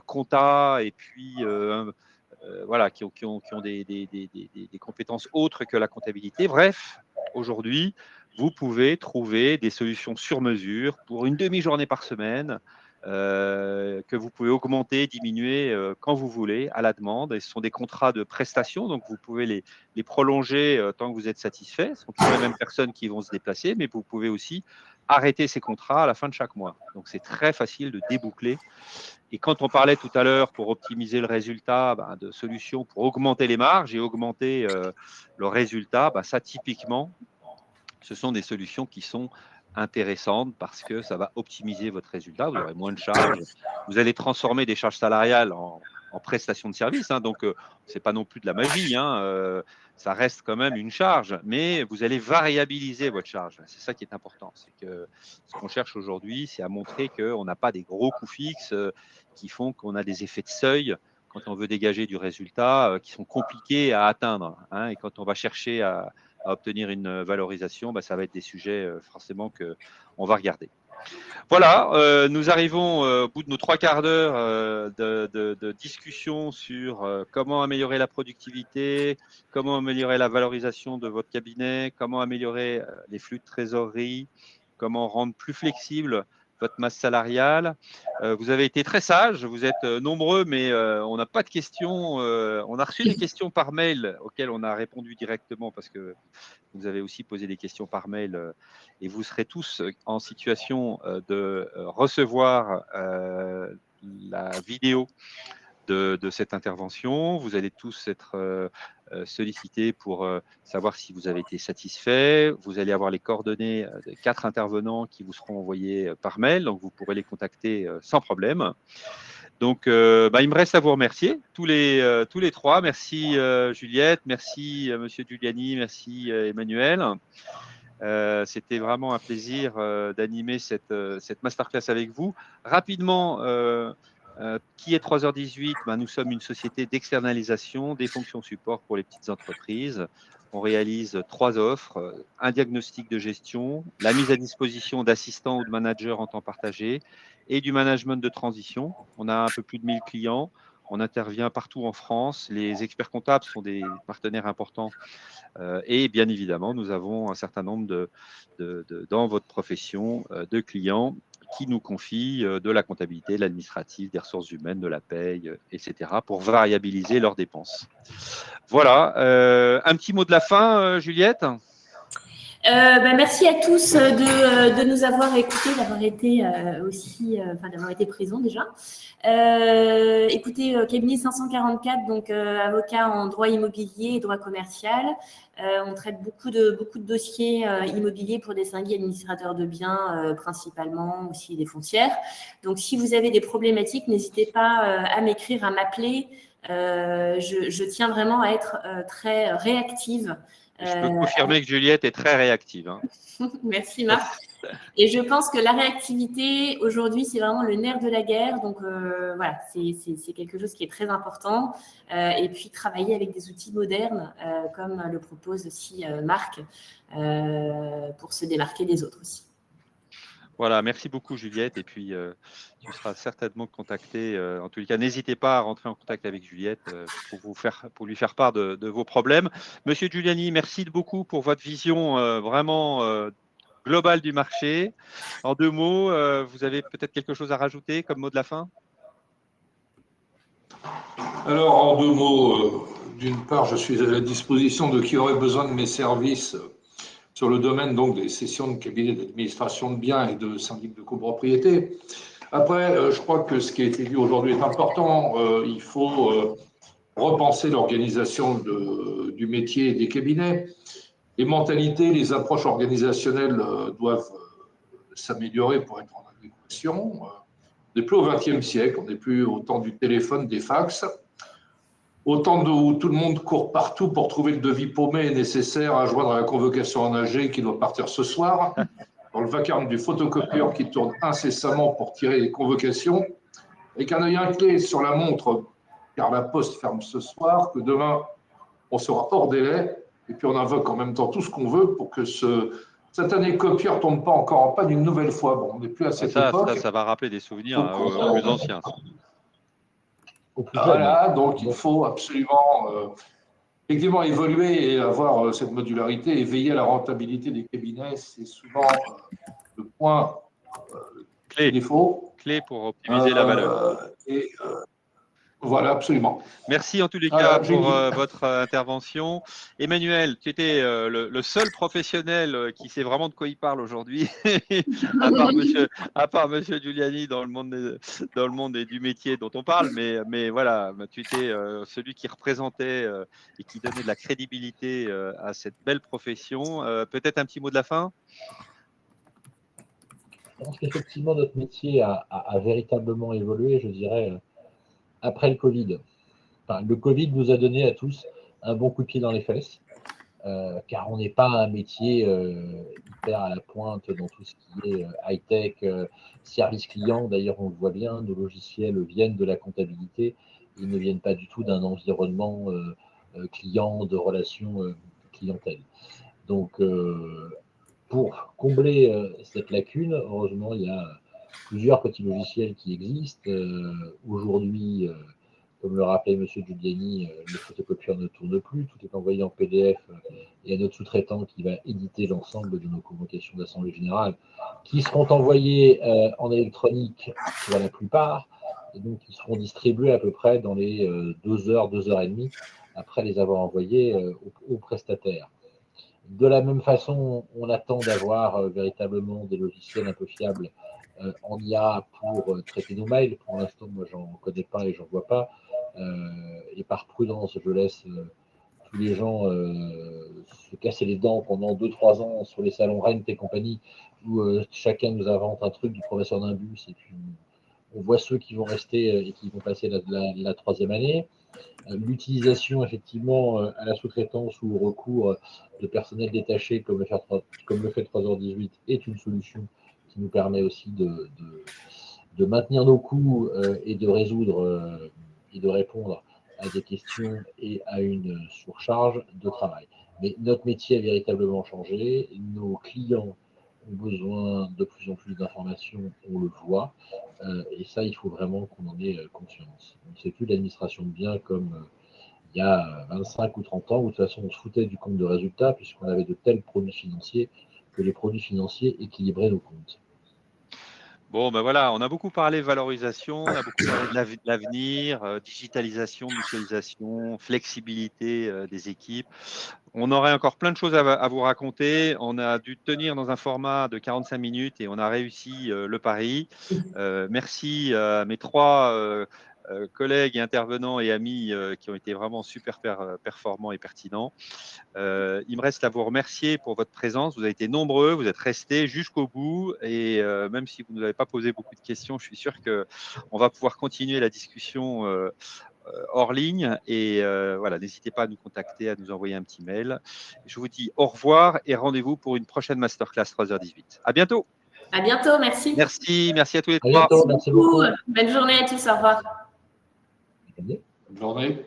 compta et puis voilà, qui ont des compétences autres que la comptabilité. Bref, aujourd'hui, vous pouvez trouver des solutions sur mesure pour une demi-journée par semaine que vous pouvez augmenter, diminuer quand vous voulez à la demande. Et ce sont des contrats de prestation, donc vous pouvez les prolonger tant que vous êtes satisfait. Ce sont toujours les mêmes personnes qui vont se déplacer, mais vous pouvez aussi arrêter ces contrats à la fin de chaque mois. Donc c'est très facile de déboucler. Et quand on parlait tout à l'heure pour optimiser le résultat, de solutions pour augmenter les marges et augmenter le résultat, ça typiquement, ce sont des solutions qui sont intéressantes parce que ça va optimiser votre résultat. Vous aurez moins de charges. Vous allez transformer des charges salariales en prestations de services. Donc, ce n'est pas non plus de la magie. Ça reste quand même une charge, mais vous allez variabiliser votre charge. C'est ça qui est important. C'est que ce qu'on cherche aujourd'hui, c'est à montrer qu'on n'a pas des gros coûts fixes qui font qu'on a des effets de seuil quand on veut dégager du résultat qui sont compliqués à atteindre. Et quand on va chercher à obtenir une valorisation, ça va être des sujets forcément qu'on va regarder. Voilà, nous arrivons au bout de nos 3 quarts d'heure de discussion sur comment améliorer la productivité, comment améliorer la valorisation de votre cabinet, comment améliorer les flux de trésorerie, comment rendre plus flexible votre masse salariale. Vous avez été très sages, vous êtes nombreux, mais on n'a pas de questions. On a reçu des questions par mail auxquelles on a répondu directement parce que vous avez aussi posé des questions par mail et vous serez tous en situation de recevoir la vidéo de cette intervention. Vous allez tous être sollicités pour savoir si vous avez été satisfait. Vous allez avoir les coordonnées des 4 intervenants qui vous seront envoyés par mail, donc vous pourrez les contacter sans problème. Donc, il me reste à vous remercier, tous les 3. Merci Juliette, merci Monsieur Giuliani, merci Emmanuel. C'était vraiment un plaisir d'animer cette masterclass avec vous. Rapidement, qui est 3h18 ? Nous sommes une société d'externalisation des fonctions support pour les petites entreprises. On réalise 3 offres, un diagnostic de gestion, la mise à disposition d'assistants ou de managers en temps partagé et du management de transition. On a un peu plus de 1000 clients. On intervient partout en France. Les experts comptables sont des partenaires importants. Et bien évidemment, nous avons un certain nombre dans votre profession de clients qui nous confient de la comptabilité, de l'administratif, des ressources humaines, de la paye, etc., pour variabiliser leurs dépenses. Voilà. Un petit mot de la fin, Juliette ? Merci à tous de nous avoir écoutés, d'avoir été d'avoir été présents déjà. Écoutez, cabinet 544, donc avocat en droit immobilier et droit commercial. On traite beaucoup de dossiers immobiliers pour des syndics administrateurs de biens, principalement aussi des foncières. Donc, si vous avez des problématiques, n'hésitez pas à m'écrire, à m'appeler. Je tiens vraiment à être très réactive. Je peux confirmer que Juliette est très réactive. Hein. Merci Marc. Et je pense que la réactivité, aujourd'hui, c'est vraiment le nerf de la guerre. Donc, voilà, c'est quelque chose qui est très important. Et puis, travailler avec des outils modernes, comme le propose aussi Marc, pour se démarquer des autres aussi. Voilà, merci beaucoup Juliette. Et puis, tu seras certainement contactée. En tous les cas, n'hésitez pas à rentrer en contact avec Juliette pour lui faire part de vos problèmes. Monsieur Giuliani, merci beaucoup pour votre vision vraiment globale du marché. En 2 mots, vous avez peut-être quelque chose à rajouter comme mot de la fin ? Alors, en 2 mots, d'une part, je suis à la disposition de qui aurait besoin de mes services sur le domaine donc des cessions de cabinets d'administration de biens et de syndic de copropriété. Après, je crois que ce qui a été dit aujourd'hui est important. Il faut repenser l'organisation du métier et des cabinets. Les mentalités, les approches organisationnelles doivent s'améliorer pour être en adéquation. On n'est plus au XXe siècle, on n'est plus au temps du téléphone, des fax. Au temps où tout le monde court partout pour trouver le devis paumé nécessaire à joindre à la convocation en AG qui doit partir ce soir, dans le vacarme du photocopieur qui tourne incessamment pour tirer les convocations, avec un œil inquiet sur la montre, car la poste ferme ce soir, que demain on sera hors délai, et puis on invoque en même temps tout ce qu'on veut pour que cette année copieur ne tombe pas encore en panne une nouvelle fois. Bon, on n'est plus à cette époque. Ça va rappeler des souvenirs aux plus anciens. Voilà, donc il faut absolument effectivement évoluer et avoir cette modularité et veiller à la rentabilité des cabinets. C'est souvent le point défaut. Clé pour optimiser la valeur. Voilà, absolument. Merci en tous les cas pour votre intervention. Emmanuel, tu étais le seul professionnel qui sait vraiment de quoi il parle aujourd'hui, à part monsieur Giuliani dans le monde du métier dont on parle, mais voilà, tu étais celui qui représentait et qui donnait de la crédibilité à cette belle profession. Peut-être un petit mot de la fin ? Je pense qu'effectivement, notre métier a véritablement évolué, je dirais, après le Covid. Enfin, le Covid nous a donné à tous un bon coup de pied dans les fesses, car on n'est pas un métier hyper à la pointe dans tout ce qui est high-tech, service client. D'ailleurs, on le voit bien, nos logiciels viennent de la comptabilité. Ils ne viennent pas du tout d'un environnement client, de relations clientèle. Donc, pour combler cette lacune, heureusement, il y a plusieurs petits logiciels qui existent. Aujourd'hui, comme le rappelait M. Giuliani, le photocopieur ne tourne plus, tout est envoyé en PDF et à notre sous-traitant qui va éditer l'ensemble de nos convocations d'assemblée générale, qui seront envoyées en électronique pour la plupart, et donc qui seront distribués à peu près dans les 2 heures, 2 heures et demie, après les avoir envoyés aux prestataires. De la même façon, on attend d'avoir véritablement des logiciels un peu fiables en IA pour traiter nos mails. Pour l'instant, moi, j'en connais pas et j'en vois pas. Et par prudence, je laisse tous les gens se casser les dents pendant 2-3 ans sur les salons Rent et compagnie, où chacun nous invente un truc du professeur d'un bus, et puis on voit ceux qui vont rester et qui vont passer la 3e année. L'utilisation effectivement à la sous-traitance ou au recours de personnel détaché comme le fait 3h18 est une solution qui nous permet aussi de maintenir nos coûts et de résoudre et de répondre à des questions et à une surcharge de travail. Mais notre métier a véritablement changé, nos clients ont besoin de plus en plus d'informations, on le voit, et ça, il faut vraiment qu'on en ait conscience. On ne fait plus l'administration de biens comme il y a 25 ou 30 ans, où de toute façon on se foutait du compte de résultat, puisqu'on avait de tels produits financiers que les produits financiers équilibraient nos comptes. Bon, ben voilà, on a beaucoup parlé valorisation, on a beaucoup parlé de l'avenir, digitalisation, mutualisation, flexibilité des équipes. On aurait encore plein de choses à vous raconter. On a dû tenir dans un format de 45 minutes et on a réussi le pari. Merci à mes 3 collègues et intervenants et amis qui ont été vraiment super performants et pertinents. Il me reste à vous remercier pour votre présence. Vous avez été nombreux, vous êtes restés jusqu'au bout et même si vous ne nous avez pas posé beaucoup de questions, je suis sûr qu'on va pouvoir continuer la discussion hors ligne et voilà, n'hésitez pas à nous contacter, à nous envoyer un petit mail. Je vous dis au revoir et rendez-vous pour une prochaine masterclass 3h18. À bientôt. À bientôt, merci. Merci à tous les À trois. bientôt, merci beaucoup. Bonne journée à tous, au revoir. Bonne journée.